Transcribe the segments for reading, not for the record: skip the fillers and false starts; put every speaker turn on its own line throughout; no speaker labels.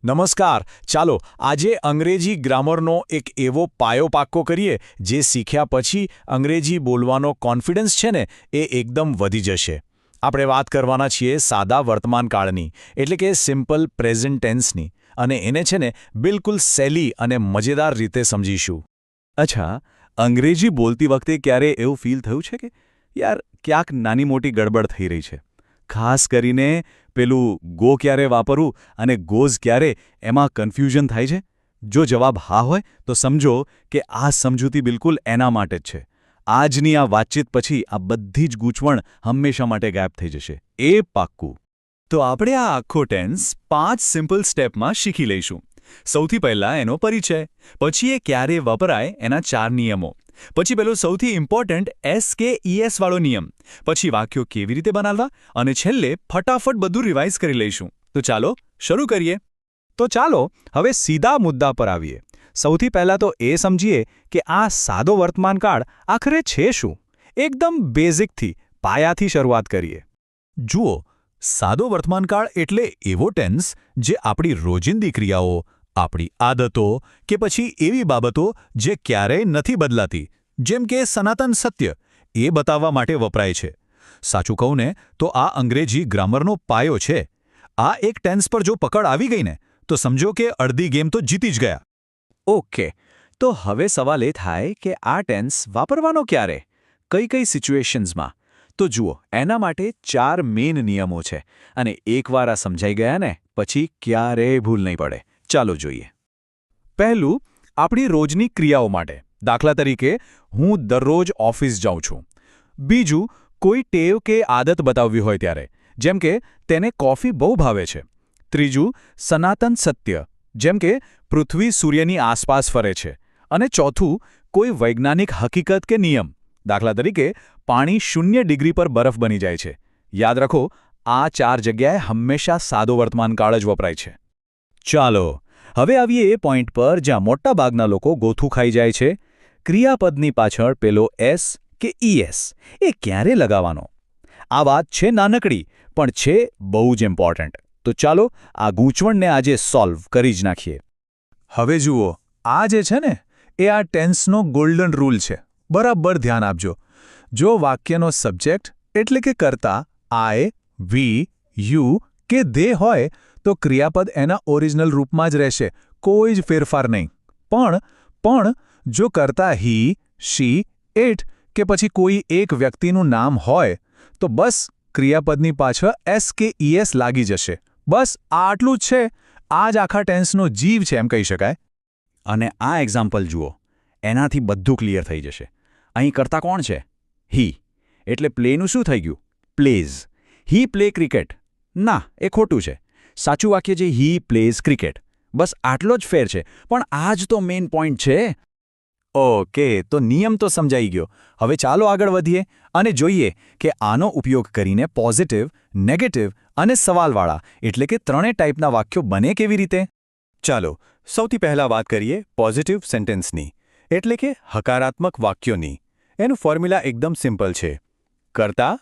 નમસ્કાર. ચાલો આજે અંગ્રેજી ગ્રામરનો એક એવો પાયો પાક્કો કરીએ જે શીખ્યા પછી અંગ્રેજી બોલવાનો કોન્ફિડન્સ છે ને એ એકદમ વધી જશે. આપણે વાત કરવાના છીએ સાદા વર્તમાનકાળની, એટલે કે સિમ્પલ પ્રેઝન્ટ ટેન્સની, અને એને છે ને બિલકુલ સહેલી અને મજેદાર રીતે સમજીશું.
અચ્છા, અંગ્રેજી બોલતી વખતે ક્યારે એવું ફીલ થયું છે કે યાર ક્યાંક નાની મોટી ગડબડ થઈ રહી છે? ખાસ કરીને પેલું ગો ક્યારે વાપરવું અને ગોઝ ક્યારે, એમાં કન્ફ્યુઝન થાય છે? જો જવાબ હા હોય તો સમજો કે આ સમજૂતી બિલકુલ એના માટે જ છે. આજની આ વાતચીત પછી આ બધી જ ગૂંચવણ હંમેશા માટે ગાયબ થઈ જશે, એ પાક્કું. તો આપણે આ આખો ટેન્સ 5 સિમ્પલ સ્ટેપમાં શીખી લઈશું. સૌથી પહેલાં એનો પરિચય, પછી એ ક્યારે વપરાય એના 4 નિયમો, પછી પેલો સૌથી ઇમ્પોર્ટન્ટ SKES વાળો નિયમ, પછી વાક્યો કેવી રીતે બનાવવા, અને છેલ્લે ફટાફટ બધું રિવાઇઝ કરી લઈશું. તો ચાલો શરૂ કરીએ.
તો ચાલો હવે સીધા મુદ્દા પર આવીએ. સૌથી પહેલાં તો એ સમજીએ કે આ સાદો વર્તમાનકાળ આખરે છે શું. એકદમ બેઝિકથી, પાયાથી શરૂઆત કરીએ. જુઓ, સાદો વર્તમાનકાળ એટલે એવો ટેન્સ જે આપણી રોજિંદી ક્રિયાઓ, આપણી આદતો કે પછી એવી બાબતો જે ક્યારેય નથી બદલાતી, જેમ કે સનાતન સત્ય, એ બતાવવા માટે વપરાય છે. સાચું કહું ને તો આ અંગ્રેજી ગ્રામરનો પાયો છે. આ એક ટેન્સ પર જો પકડ આવી ગઈ ને તો સમજો કે અડધી ગેમ તો જીતી જ ગયા. ઓકે, તો હવે સવાલ એ થાય કે આ ટેન્સ વાપરવાનો ક્યારે, કઈ કઈ સિચ્યુએશન્સમાં? તો જુઓ, એના માટે 4 મેઇન નિયમો છે, અને એકવાર આ સમજાઈ ગયા ને પછી ક્યારેય ભૂલ નહીં પડે. ચાલો જોઈએ. પહેલું, આપણી રોજની ક્રિયાઓ માટે. દાખલા તરીકે, હું દરરોજ ઓફિસ જાઉં છું. બીજું, કોઈ ટેવ કે આદત બતાવવી હોય ત્યારે, જેમ કે તેને કોફી બહુ ભાવે છે. ત્રીજું, સનાતન સત્ય, જેમ કે પૃથ્વી સૂર્યની આસપાસ ફરે છે. અને ચોથું, કોઈ વૈજ્ઞાનિક હકીકત કે નિયમ, દાખલા તરીકે પાણી 0 ડિગ્રી પર બરફ બની જાય છે. યાદ રાખો, આ 4 જગ્યાએ હંમેશા સાદો વર્તમાનકાળ જ વપરાય છે. ચાલો હવે આવીએ એ પોઈન્ટ પર જ્યાં મોટાભાગના લોકો ગોથું ખાઈ જાય છે. ક્રિયાપદની પાછળ પેલો એસ કે ES એ ક્યારે લગાવવાનો? આ વાત છે નાનકડી, પણ છે બહુ જ ઇમ્પોર્ટન્ટ. તો ચાલો આ ગૂંચવણને આજે સોલ્વ કરી જ નાખીએ. હવે જુઓ, આ જે છે ને એ આ ટેન્સનો ગોલ્ડન રૂલ છે. બરાબર ધ્યાન આપજો. જો વાક્યનો સબ્જેક્ટ એટલે કે કર્તા આઈ, વી, યુ કે દે હોય તો ક્રિયાપદ એના ઓરિજિનલ રૂપમાં જ રહેશે, કોઈ જ ફેરફાર નહીં. પણ જો કર્તા હી, શી, ઇટ કે પછી કોઈ એક વ્યક્તિનું નામ હોય તો બસ ક્રિયાપદની પાછળ S કે ES લાગી જશે. બસ આટલું જ છે. આ જ આખા ટેન્સનો જીવ છે એમ કહી શકાય. અને આ એક્ઝામ્પલ જુઓ, એનાથી બધું ક્લિયર થઈ જશે. અહીં કર્તા કોણ છે? હી. એટલે પ્લેનું શું થઈ ગયું? પ્લેઝ. હી પ્લે ક્રિકેટ. ના, એ ખોટું છે. સાચું વાક્ય છે હી પ્લેઝ ક્રિકેટ. બસ આટલો જ ફેર છે, પણ આ જ તો મેઇન પોઈન્ટ છે. ઓકે, તો નિયમ તો સમજાઈ ગયો. હવે ચાલો આગળ વધીએ અને જોઈએ કે આનો ઉપયોગ કરીને પોઝિટિવ, નેગેટિવ અને સવાલવાળા, એટલે કે 3 ટાઈપના વાક્યો બને કેવી રીતે. ચાલો સૌથી પહેલાં વાત કરીએ પોઝિટિવ સેન્ટેન્સની, એટલે કે હકારાત્મક વાક્યોની. એનું ફોર્મ્યુલા એકદમ સિમ્પલ છે. કર્તા,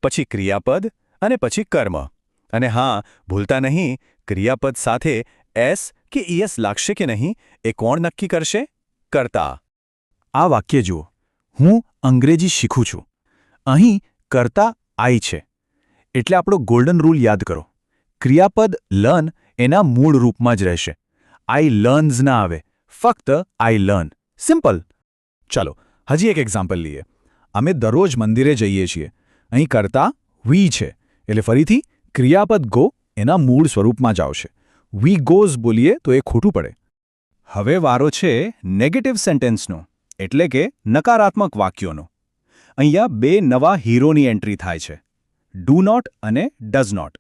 પછી ક્રિયાપદ અને પછી કર્મ. અને હા, ભૂલતા નહીં, ક્રિયાપદ સાથે S કે ES લાગશે કે નહીં એ કોણ નક્કી કરશે? કર્તા. આ વાક્ય જુઓ, હું અંગ્રેજી શીખું છું. અહીં કર્તા આઈ છે. એટલે આપણો ગોલ્ડન રૂલ યાદ કરો. ક્રિયાપદ લર્ન એના મૂળ રૂપમાં જ રહેશે. આઈ લર્ન્સ ના આવે, ફક્ત આઈ લર્ન. સિમ્પલ. ચાલો હજી એક એક્ઝામ્પલ લઈએ. અમે દરરોજ મંદિરે જઈએ છીએ. અહીં કર્તા વી છે, એટલે ફરીથી ક્રિયાપદ ગો એના મૂળ સ્વરૂપમાં જ આવશે. વી ગોઝ બોલીએ તો એ ખોટું પડે. હવે વારો છે નેગેટિવ સેન્ટેન્સનો, એટલે કે નકારાત્મક વાક્યોનો. અહીંયા 2 નવા હીરોની એન્ટ્રી થાય છે, ડુ નોટ અને ડઝ નોટ.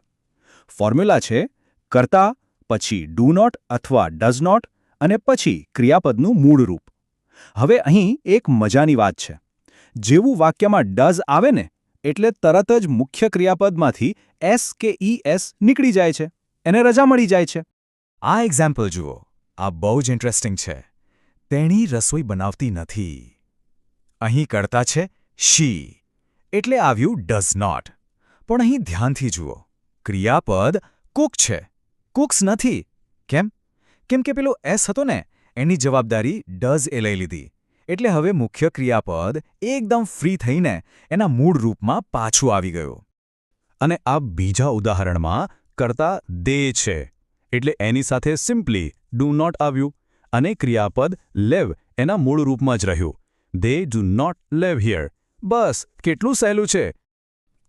ફોર્મ્યુલા છે કર્તા પછી ડુ નોટ અથવા ડઝ નોટ અને પછી ક્રિયાપદનું મૂળ રૂપ. હવે અહીં એક મજાની વાત છે. જેવું વાક્યમાં ડઝ આવે ને એટલે તરત જ મુખ્ય ક્રિયાપદમાંથી S કે ES નીકળી જાય છે, એને રજા મળી જાય છે. આ એક્ઝામ્પલ જુઓ, આ બહુ જ ઇન્ટરેસ્ટિંગ છે. તેણી રસોઈ બનાવતી નથી. અહીં કર્તા છે શી, એટલે આવ્યું ડઝ નોટ. પણ અહીં ધ્યાનથી જુઓ, ક્રિયાપદ કુક છે, કુક્સ નથી. કેમ? કેમ કે પેલો એસ હતો ને એની જવાબદારી ડઝ એ લઈ લીધી. એટલે હવે મુખ્ય ક્રિયાપદ એકદમ ફ્રી થઈને એના મૂળ રૂપમાં પાછું આવી ગયું. અને આ બીજા ઉદાહરણમાં કર્તા દે છે એટલે એની સાથે સિમ્પલી ડુ નોટ આવ્યું અને ક્રિયાપદ લેવ એના મૂળ રૂપમાં જ રહ્યું. દે ડુ નોટ લેવ હિયર. બસ કેટલું સહેલું છે.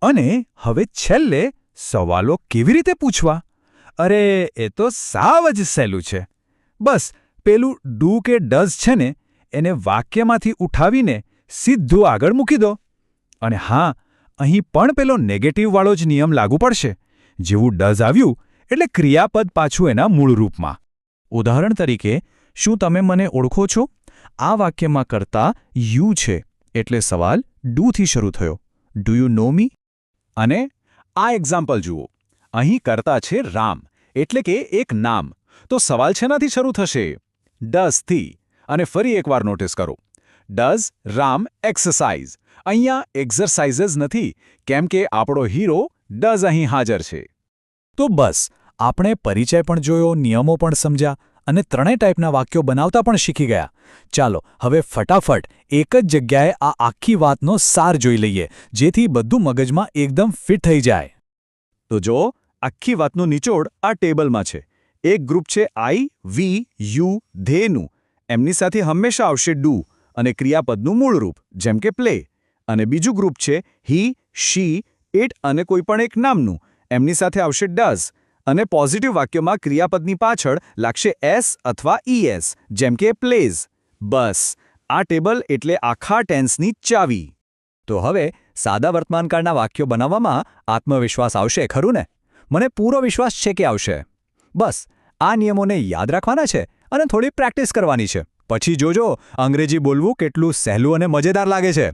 અને હવે છેલ્લે સવાલો કેવી રીતે પૂછવા? અરે એ તો સાવ જ સહેલું છે. બસ પેલું ડુ કે ડઝ છે ને એને વાક્યમાંથી ઉઠાવીને સીધું આગળ મૂકી દો. અને હા, અહીં પણ પેલો નેગેટિવવાળો જ નિયમ લાગુ પડશે. જેવું ડઝ આવ્યું એટલે ક્રિયાપદ પાછું એના મૂળ રૂપમાં. ઉદાહરણ તરીકે, શું તમે મને ઓળખો છો? આ વાક્યમાં કર્તા યુ છે એટલે સવાલ ડુથી શરૂ થયો. ડુ યુ નો મી? અને આ એક્ઝામ્પલ જુઓ. અહીં કર્તા છે રામ એટલે કે એક નામ. તો સવાલ શેનાથી શરૂ થશે? ડઝથી. અને ફરી એકવાર નોટિસ કરો. Does Ram exercise? અહીંયા એક્સરસાઇઝ નથી કેમ કે આપણો હીરો ડઝ અહીં હાજર છે. તો બસ આપણે પરિચય પણ જોયો, નિયમો પણ સમજ્યા અને ત્રણેય ટાઈપના વાક્યો બનાવતા પણ શીખી ગયા. ચાલો હવે ફટાફટ એક જ જગ્યાએ આ આખી વાતનો સાર જોઈ લઈએ જેથી બધું મગજમાં એકદમ ફિટ થઈ જાય. તો જો આખી વાતનો નિચોડ આ ટેબલમાં છે. એક ગ્રુપ છે આઈ, વી, યુ, ધેનું. એમની સાથે હંમેશા આવશે ડુ અને ક્રિયાપદનું મૂળ રૂપ જેમ કે પ્લે. અને બીજું ગ્રુપ છે હી, શી, ઇટ અને કોઈ પણ એક નામનું. એમની સાથે આવશે ડઝ અને પોઝિટિવ વાક્યમાં ક્રિયાપદની પાછળ લાગશે એસ અથવા ઈએસ જેમ કે પ્લેઝ. બસ આ ટેબલ એટલે આખા ટેન્સની ચાવી. તો હવે સાદા વર્તમાનકાળના વાક્યો બનાવવામાં આત્મવિશ્વાસ આવશે ખરું ને? મને પૂરો વિશ્વાસ છે કે આવશે. બસ આ નિયમોને યાદ રાખવાના છે અને થોડી પ્રેક્ટિસ કરવાની છે. પછી જોજો અંગ્રેજી બોલવું કેટલું સહેલું અને મજેદાર લાગે છે.